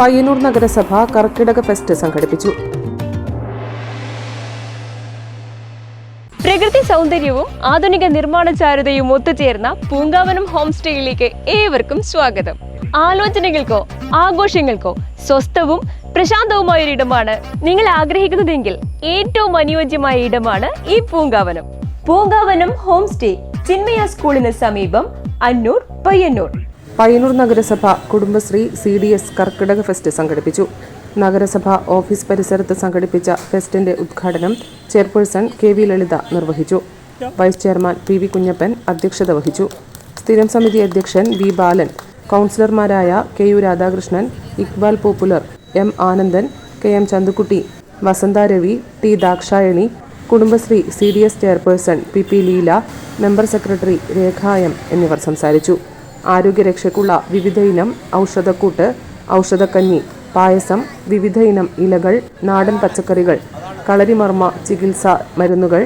പയ്യന്നൂർ നഗരസഭ കർക്കിടക ഫെസ്റ്റ് സംഘടിപ്പിച്ചു. പ്രകൃതി സൗന്ദര്യവും ആധുനിക നിർമ്മാണ ചാരുതയും ഒത്തുചേർന്ന പൂങ്കാവനം ഹോം സ്റ്റേയിലേക്ക് ഏവർക്കും സ്വാഗതം. ആലോചനകൾക്കോ ആഘോഷങ്ങൾക്കോ സ്വസ്ഥവും പ്രശാന്തവുമായ ഒരിടമാണ് നിങ്ങൾ ആഗ്രഹിക്കുന്നതെങ്കിൽ ഏറ്റവും അനുയോജ്യമായ ഇടമാണ് ഈ പൂങ്കാവനം. പൂങ്കാവനം ഹോം സ്റ്റേ ചിന്മയ സ്കൂളിന് സമീപം, അന്നൂർ, പയ്യന്നൂർ. പയ്യന്നൂർ നഗരസഭ കുടുംബശ്രീ CDS കർക്കിടക ഫെസ്റ്റ് സംഘടിപ്പിച്ചു. നഗരസഭ ഓഫീസ് പരിസരത്ത് സംഘടിപ്പിച്ച ഫെസ്റ്റിന്റെ ഉദ്ഘാടനം ചെയർപേഴ്സൺ KV ലളിത നിർവഹിച്ചു. വൈസ് ചെയർമാൻ PV കുഞ്ഞപ്പൻ അധ്യക്ഷത വഹിച്ചു. സ്ഥിരം സമിതി അധ്യക്ഷൻ V ബാലൻ, കൗൺസിലർമാരായ KU Radhakrishnan, Iqbal Popular, M Anandan, KM Chanthukutty, Vasantha Ravi, T Dakshayani, Kudumbashree CDS chairperson PP Leela, member secretary Rekha M എന്നിവർ സംസാരിച്ചു. ആരോഗ്യരക്ഷയ്ക്കുള്ള വിവിധ ഇനം ഔഷധക്കൂട്ട്, ഔഷധക്കഞ്ഞി, പായസം, വിവിധ ഇനം ഇലകൾ, നാടൻ പച്ചക്കറികൾ, കളരിമർമ്മ ചികിത്സാ മരുന്നുകൾ,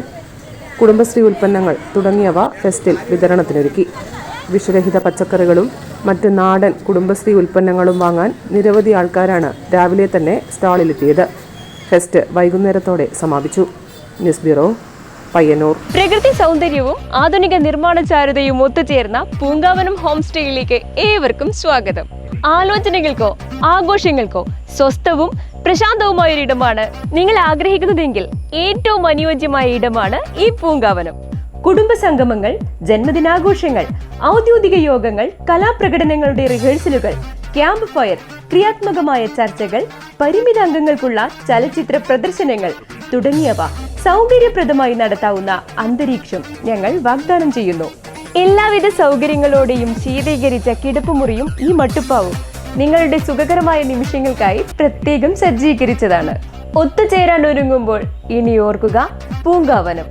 കുടുംബശ്രീ ഉൽപ്പന്നങ്ങൾ തുടങ്ങിയവ ഫെസ്റ്റിൽ വിതരണത്തിനൊരുക്കി. വിഷരഹിത പച്ചക്കറികളും മറ്റ് നാടൻ കുടുംബശ്രീ ഉൽപ്പന്നങ്ങളും വാങ്ങാൻ നിരവധി ആൾക്കാരാണ് രാവിലെ തന്നെ സ്റ്റാളിലെത്തിയത്. ഫെസ്റ്റ് വൈകുന്നേരത്തോടെ സമാപിച്ചു. News bureau, Payyanur. പ്രകൃതി സൗന്ദര്യവും ആധുനിക നിർമ്മാണ ചാരുതയും ഒത്തുചേർന്ന പൂങ്കാവനം ഹോം സ്റ്റേയിലേക്ക് ഏവർക്കും സ്വാഗതം. ആലോചനകൾക്കോ ആഘോഷങ്ങൾക്കോ സ്വസ്ഥവും പ്രശാന്തവുമായ ഒരിടമാണ് നിങ്ങൾ ആഗ്രഹിക്കുന്നതെങ്കിൽ ഏറ്റവും അനുയോജ്യമായ ഇടമാണ് ഈ പൂങ്കാവനം. കുടുംബ സംഗമങ്ങൾ, ജന്മദിനാഘോഷങ്ങൾ, ഔദ്യോഗിക യോഗങ്ങൾ, കലാപ്രകടനങ്ങളുടെ റിഹേഴ്സലുകൾ, ക്യാമ്പ് ഫയർ, ക്രിയാത്മകമായ ചർച്ചകൾ, പരിമിത അംഗങ്ങൾക്കുള്ള ചലച്ചിത്ര പ്രദർശനങ്ങൾ തുടങ്ങിയവ സൗകര്യപ്രദമായി നടത്താവുന്ന അന്തരീക്ഷം ഞങ്ങൾ വാഗ്ദാനം ചെയ്യുന്നു. എല്ലാവിധ സൗകര്യങ്ങളോടെയും ശീതീകരിച്ച കിടപ്പുമുറിയും ഈ മട്ടുപ്പാവും നിങ്ങളുടെ സുഖകരമായ നിമിഷങ്ങൾക്കായി പ്രത്യേകം സജ്ജീകരിച്ചതാണ്. ഒത്തുചേരാൻ ഒരുങ്ങുമ്പോൾ ഇനി ഓർക്കുക പൂങ്കാവനം.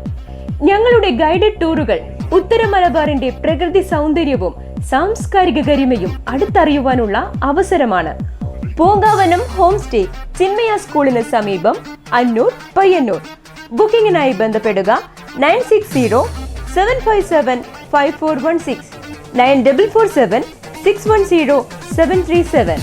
ഞങ്ങളുടെ ഗൈഡഡ് ടൂറുകൾ ഉത്തര മലബാറിന്റെ പ്രകൃതി സൗന്ദര്യവും സാംസ്കാരിക ഗരിമയും അടുത്തറിയുവാനുള്ള അവസരമാണ്. പൂങ്കാവനം ഹോം സ്റ്റേ ചിന്മയ സ്കൂളിന് സമീപം, അന്നൂർ, പയ്യന്നൂർ. ബുക്കിംഗിനായി ബന്ധപ്പെടുക 9607575416, 9447610737.